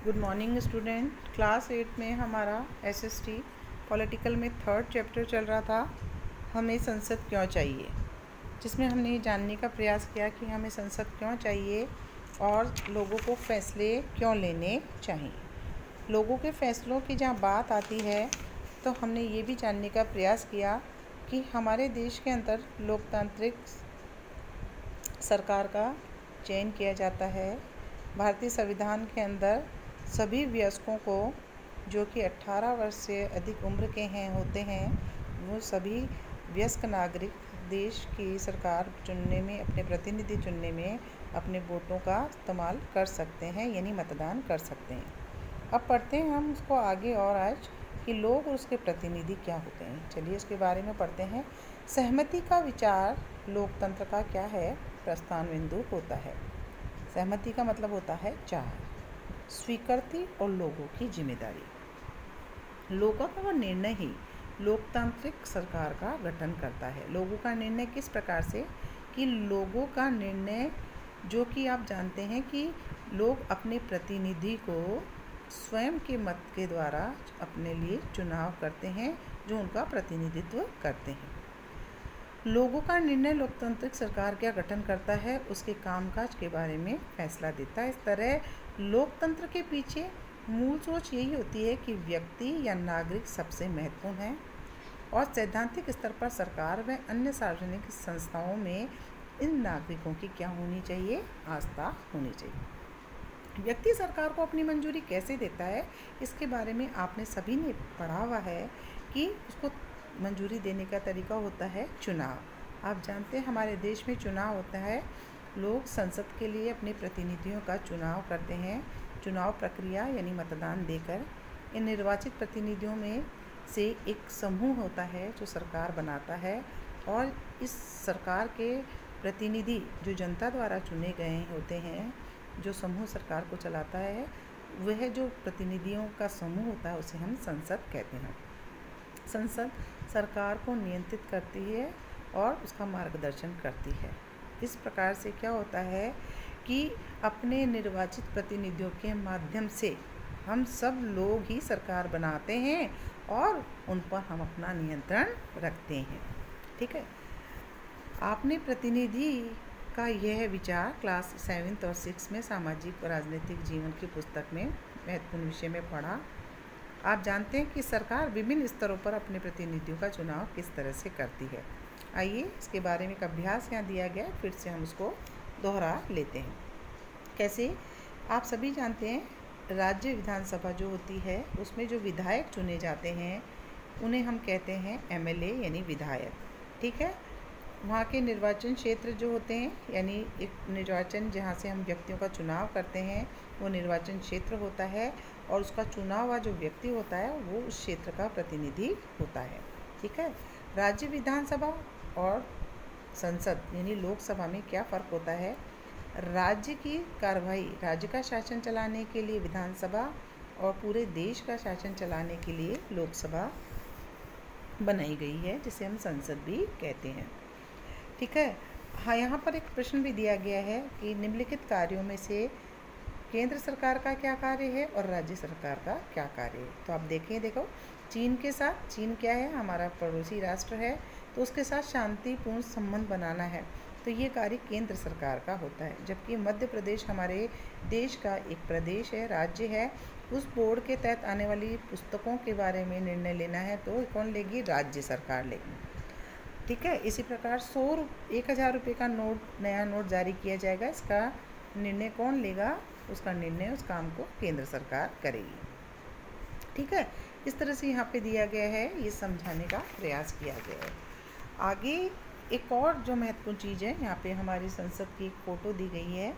Good morning student. Class 8 में हमारा SST political में 3rd चैप्टर चल रहा था, हमें संसद क्यों चाहिए, जिसमें हमने ये जानने का प्रयास किया कि हमें संसद क्यों चाहिए और लोगों को फैसले क्यों लेने चाहिए। लोगों के फैसलों की जहाँ बात आती है तो हमने ये भी जानने का प्रयास किया कि हमारे देश के अंदर लोकतांत्रिक सरकार का चयन किया जाता है। भारतीय संविधान के अंदर सभी वयस्कों को जो कि 18 वर्ष से अधिक उम्र के होते हैं, वो सभी वयस्क नागरिक देश की सरकार चुनने में, अपने प्रतिनिधि चुनने में अपने वोटों का इस्तेमाल कर सकते हैं, यानी मतदान कर सकते हैं। अब पढ़ते हैं हम उसको आगे और आज कि लोग और उसके प्रतिनिधि क्या होते हैं। चलिए इसके बारे में पढ़ते हैं। सहमति का विचार लोकतंत्र का क्या है? प्रस्थान बिंदु होता है। सहमति का मतलब होता है चाह, स्वीकृति और लोगों की जिम्मेदारी। लोगों का निर्णय ही लोकतांत्रिक सरकार का गठन करता है। लोगों का निर्णय किस प्रकार से कि लोगों का निर्णय, जो कि आप जानते हैं कि लोग अपने प्रतिनिधि को स्वयं के मत के द्वारा अपने लिए चुनाव करते हैं, जो उनका प्रतिनिधित्व करते हैं। लोगों का निर्णय लोकतांत्रिक सरकार का गठन करता है, उसके कामकाज के बारे में फैसला देता है। इस तरह लोकतंत्र के पीछे मूल सोच यही होती है कि व्यक्ति या नागरिक सबसे महत्वपूर्ण है और सैद्धांतिक स्तर पर सरकार व अन्य सार्वजनिक संस्थाओं में इन नागरिकों की क्या होनी चाहिए? आस्था होनी चाहिए। व्यक्ति सरकार को अपनी मंजूरी कैसे देता है, इसके बारे में आपने सभी ने पढ़ा हुआ है कि उसको मंजूरी देने का तरीका होता है चुनाव। आप जानते हैं हमारे देश में चुनाव होता है, लोग संसद के लिए अपने प्रतिनिधियों का चुनाव करते हैं। चुनाव प्रक्रिया यानी मतदान देकर इन निर्वाचित प्रतिनिधियों में से एक समूह होता है जो सरकार बनाता है, और इस सरकार के प्रतिनिधि जो जनता द्वारा चुने गए होते हैं, जो समूह सरकार को चलाता है, वह जो प्रतिनिधियों का समूह होता है उसे हम संसद कहते हैं। संसद सरकार को नियंत्रित करती है और उसका मार्गदर्शन करती है। इस प्रकार से क्या होता है कि अपने निर्वाचित प्रतिनिधियों के माध्यम से हम सब लोग ही सरकार बनाते हैं और उन पर हम अपना नियंत्रण रखते हैं। ठीक है, आपने प्रतिनिधि का यह विचार क्लास 7 और 6 में सामाजिक और राजनीतिक जीवन की पुस्तक में महत्वपूर्ण विषय में पढ़ा। आप जानते हैं कि सरकार विभिन्न स्तरों पर अपने प्रतिनिधियों का चुनाव किस तरह से करती है। आइए इसके बारे में एक अभ्यास यहाँ दिया गया है, फिर से हम उसको दोहरा लेते हैं। कैसे? आप सभी जानते हैं राज्य विधानसभा जो होती है उसमें जो विधायक चुने जाते हैं उन्हें हम कहते हैं एमएलए यानी विधायक। ठीक है, वहाँ के निर्वाचन क्षेत्र जो होते हैं, यानी एक निर्वाचन जहाँ से हम व्यक्तियों का चुनाव करते हैं वो निर्वाचन क्षेत्र होता है, और उसका चुना हुआ जो व्यक्ति होता है वो उस क्षेत्र का प्रतिनिधि होता है। ठीक है, राज्य विधानसभा और संसद यानी लोकसभा में क्या फ़र्क होता है? राज्य की कार्रवाई, राज्य का शासन चलाने के लिए विधानसभा और पूरे देश का शासन चलाने के लिए लोकसभा बनाई गई है, जिसे हम संसद भी कहते हैं। ठीक है, हाँ, यहाँ पर एक प्रश्न भी दिया गया है कि निम्नलिखित कार्यों में से केंद्र सरकार का क्या कार्य है और राज्य सरकार का क्या कार्य है? तो आप देखो चीन के साथ, चीन क्या है? हमारा पड़ोसी राष्ट्र है, तो उसके साथ शांतिपूर्ण संबंध बनाना है, तो ये कार्य केंद्र सरकार का होता है। जबकि मध्य प्रदेश हमारे देश का एक प्रदेश है, राज्य है, उस बोर्ड के तहत आने वाली पुस्तकों के बारे में निर्णय लेना है तो कौन लेगी? राज्य सरकार लेगी। ठीक है, इसी प्रकार 1000 रुपये का नया नोट जारी किया जाएगा, इसका निर्णय कौन लेगा? उसका निर्णय, उस काम को केंद्र सरकार करेगी। ठीक है, इस तरह से यहाँ पे दिया गया है, ये समझाने का प्रयास किया गया है। आगे एक और जो महत्वपूर्ण चीज़ है, यहाँ पे हमारी संसद की एक फ़ोटो दी गई है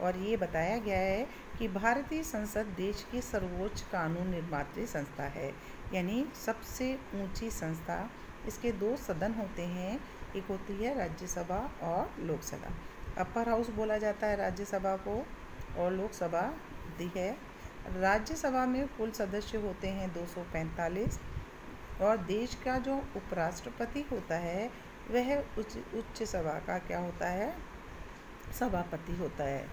और ये बताया गया है कि भारतीय संसद देश की सर्वोच्च कानून निर्मात्री संस्था है, यानी सबसे ऊंची संस्था। इसके 2 सदन होते हैं, एक होती है राज्यसभा और लोकसभा। अपर हाउस बोला जाता है राज्यसभा को, और लोकसभा दी है। राज्यसभा में कुल सदस्य होते हैं 245, और देश का जो उपराष्ट्रपति होता है वह उच्च सभा का क्या होता है? सभापति होता है।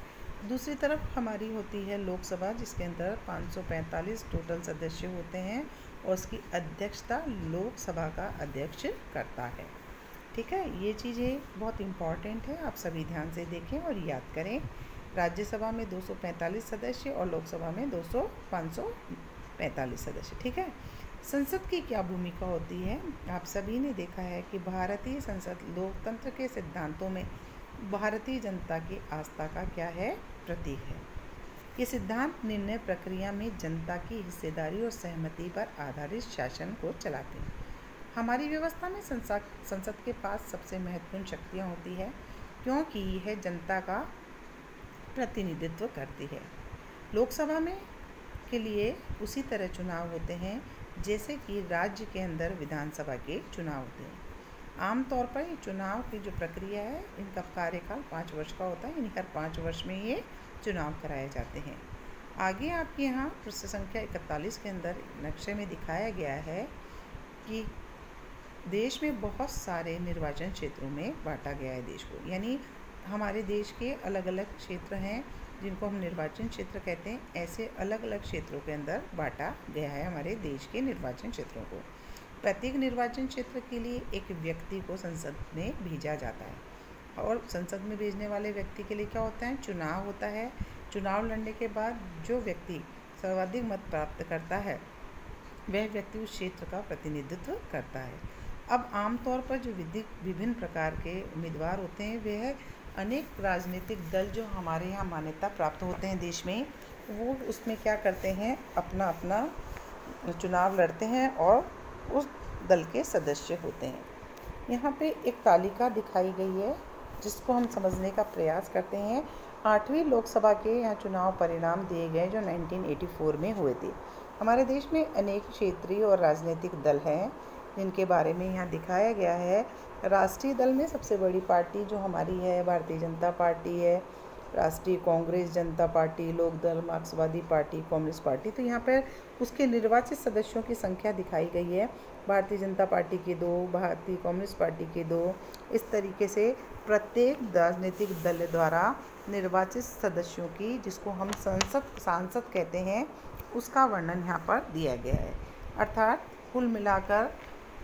दूसरी तरफ हमारी होती है लोकसभा, जिसके अंदर 545 टोटल सदस्य होते हैं और उसकी अध्यक्षता लोकसभा का अध्यक्ष करता है। ठीक है, ये चीज़ें बहुत इम्पॉर्टेंट है, आप सभी ध्यान से देखें और याद करें। राज्यसभा में 245 सदस्य और लोकसभा में 545 सदस्य। ठीक है, संसद की क्या भूमिका होती है? आप सभी ने देखा है कि भारतीय संसद लोकतंत्र के सिद्धांतों में भारतीय जनता की आस्था का क्या है, प्रतीक है। ये सिद्धांत निर्णय प्रक्रिया में जनता की हिस्सेदारी और सहमति पर आधारित शासन को चलाते हैं। हमारी व्यवस्था में संसद के पास सबसे महत्वपूर्ण शक्तियाँ होती है, क्योंकि यह जनता का प्रतिनिधित्व करती है। लोकसभा में के लिए उसी तरह चुनाव होते हैं जैसे कि राज्य के अंदर विधानसभा के चुनाव होते हैं। आमतौर पर ये चुनाव की जो प्रक्रिया है, इनका कार्यकाल 5 वर्ष का होता है, यानी हर 5 वर्ष में ये चुनाव कराए जाते हैं। आगे आपके यहाँ पृष्ठ संख्या 41 के अंदर नक्शे में दिखाया गया है कि देश में बहुत सारे निर्वाचन क्षेत्रों में बांटा गया है देश को, यानी हमारे देश के अलग अलग क्षेत्र हैं जिनको हम निर्वाचन क्षेत्र कहते हैं। ऐसे अलग अलग क्षेत्रों के अंदर बांटा गया है हमारे देश के निर्वाचन क्षेत्रों को। प्रत्येक निर्वाचन क्षेत्र के लिए एक व्यक्ति को संसद में भेजा जाता है और संसद में भेजने वाले व्यक्ति के लिए क्या होता है, चुनाव होता है। चुनाव लड़ने के बाद जो व्यक्ति सर्वाधिक मत प्राप्त करता है वह व्यक्ति उस क्षेत्र का प्रतिनिधित्व करता है। अब आमतौर पर जो विभिन्न प्रकार के उम्मीदवार होते हैं, वह अनेक राजनीतिक दल जो हमारे यहाँ मान्यता प्राप्त होते हैं देश में, वो उसमें क्या करते हैं, अपना अपना चुनाव लड़ते हैं और उस दल के सदस्य होते हैं। यहाँ पे एक तालिका दिखाई गई है जिसको हम समझने का प्रयास करते हैं। 8वीं लोकसभा के यहाँ चुनाव परिणाम दिए गए जो 1984 में हुए थे। हमारे देश में अनेक क्षेत्रीय और राजनीतिक दल हैं जिनके बारे में यहाँ दिखाया गया है। राष्ट्रीय दल में सबसे बड़ी पार्टी जो हमारी है भारतीय जनता पार्टी है, राष्ट्रीय कांग्रेस जनता पार्टी, लोकदल, मार्क्सवादी पार्टी, कम्युनिस्ट पार्टी। तो यहाँ पर उसके निर्वाचित सदस्यों की संख्या दिखाई गई है। भारतीय जनता पार्टी के 2, भारतीय कम्युनिस्ट पार्टी के 2, इस तरीके से प्रत्येक राजनीतिक दल द्वारा निर्वाचित सदस्यों की, जिसको हम सांसद कहते हैं, उसका वर्णन यहाँ पर दिया गया है। अर्थात कुल मिलाकर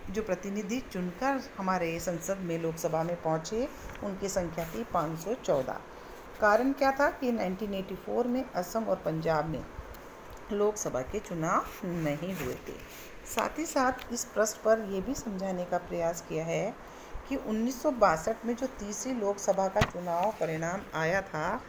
जो प्रतिनिधि चुनकर हमारे संसद में लोकसभा में पहुँचे उनकी संख्या थी 514। कारण क्या था कि 1984 में असम और पंजाब में लोकसभा के चुनाव नहीं हुए थे। साथ ही साथ इस पृष्ठ पर यह भी समझाने का प्रयास किया है कि 1962 में जो तीसरी लोकसभा का चुनाव परिणाम आया था,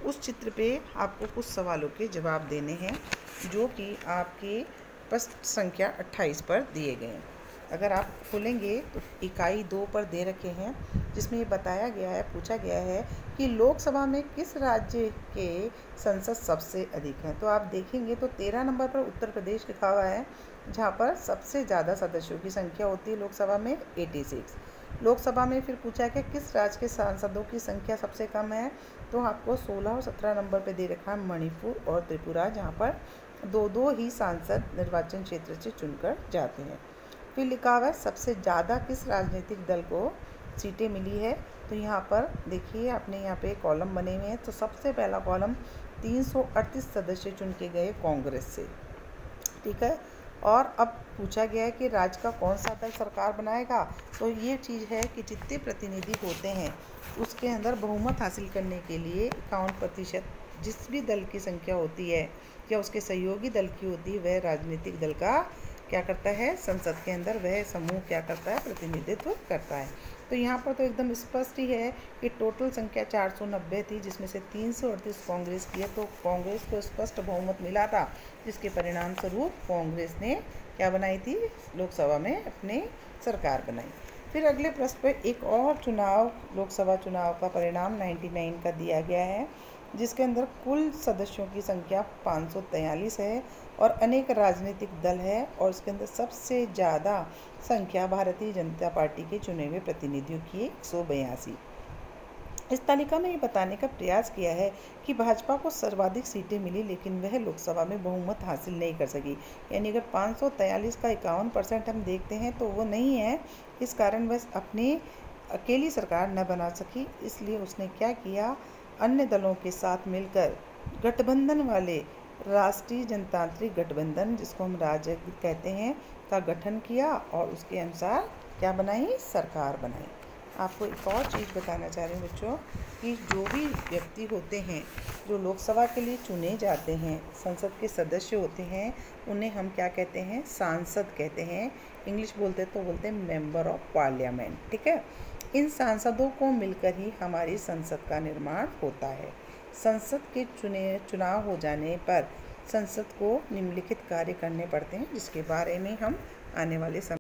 उस चित्र पे आपको कुछ सवालों के जवाब देने हैं जो कि आपके पृष्ठ संख्या 28 पर दिए गए हैं। अगर आप खोलेंगे तो इकाई 2 पर दे रखे हैं, जिसमें ये बताया गया है, पूछा गया है कि लोकसभा में किस राज्य के संसद सबसे अधिक हैं। तो आप देखेंगे तो 13 नंबर पर उत्तर प्रदेश लिखा हुआ है, जहाँ पर सबसे ज़्यादा सदस्यों की संख्या होती है लोकसभा में 86। लोकसभा में फिर पूछा गया किस राज्य के सांसदों की संख्या सबसे कम है, तो आपको 16 और 17 नंबर पर दे रखा है मणिपुर और त्रिपुरा, जहाँ पर 2-2 ही सांसद निर्वाचन क्षेत्र से चुनकर जाते हैं। फिर लिखा हुआ है सबसे ज़्यादा किस राजनीतिक दल को सीटें मिली है। तो यहाँ पर देखिए आपने यहाँ पे कॉलम बने हुए हैं। तो सबसे पहला कॉलम 338 सदस्य चुन के गए कांग्रेस से, ठीक है। और अब पूछा गया है कि राज्य का कौन सा दल सरकार बनाएगा। तो ये चीज़ है कि जितने प्रतिनिधि होते हैं उसके अंदर बहुमत हासिल करने के लिए 51% जिस भी दल की संख्या होती है या उसके सहयोगी दल की होती है, वह राजनीतिक दल का क्या करता है, संसद के अंदर वह समूह क्या करता है, प्रतिनिधित्व करता है। तो यहाँ पर तो एकदम स्पष्ट ही है कि टोटल संख्या 490 थी, जिसमें से 338 कांग्रेस की है। तो कांग्रेस को स्पष्ट बहुमत मिला था, जिसके परिणाम स्वरूप कांग्रेस ने क्या बनाई थी, लोकसभा में अपनी सरकार बनाई। फिर अगले प्रश्न पर एक और चुनाव, लोकसभा चुनाव का परिणाम 99 का दिया गया है, जिसके अंदर कुल सदस्यों की संख्या 543 है और अनेक राजनीतिक दल है, और इसके अंदर सबसे ज़्यादा संख्या भारतीय जनता पार्टी के चुने हुए प्रतिनिधियों की 182। इस तालिका में ये बताने का प्रयास किया है कि भाजपा को सर्वाधिक सीटें मिली, लेकिन वह लोकसभा में बहुमत हासिल नहीं कर सकी। यानी अगर 543 का 51% हम देखते हैं तो वो नहीं है, इस कारण वह अपनी अकेली सरकार न बना सकी। इसलिए उसने क्या किया अन्य दलों के साथ मिलकर गठबंधन वाले राष्ट्रीय जनतांत्रिक गठबंधन, जिसको हम राजग कहते हैं, का गठन किया और उसके अनुसार क्या बनाई, सरकार बनाई। आपको एक और चीज़ बताना चाह रही हूँ बच्चों कि जो भी व्यक्ति होते हैं जो लोकसभा के लिए चुने जाते हैं, संसद के सदस्य होते हैं, उन्हें हम क्या कहते हैं, सांसद कहते हैं। इंग्लिश बोलते तो बोलते हैं मेंबर ऑफ पार्लियामेंट, ठीक है। इन सांसदों को मिलकर ही हमारी संसद का निर्माण होता है। संसद के चुनाव हो जाने पर संसद को निम्नलिखित कार्य करने पड़ते हैं, जिसके बारे में हम आने वाले समय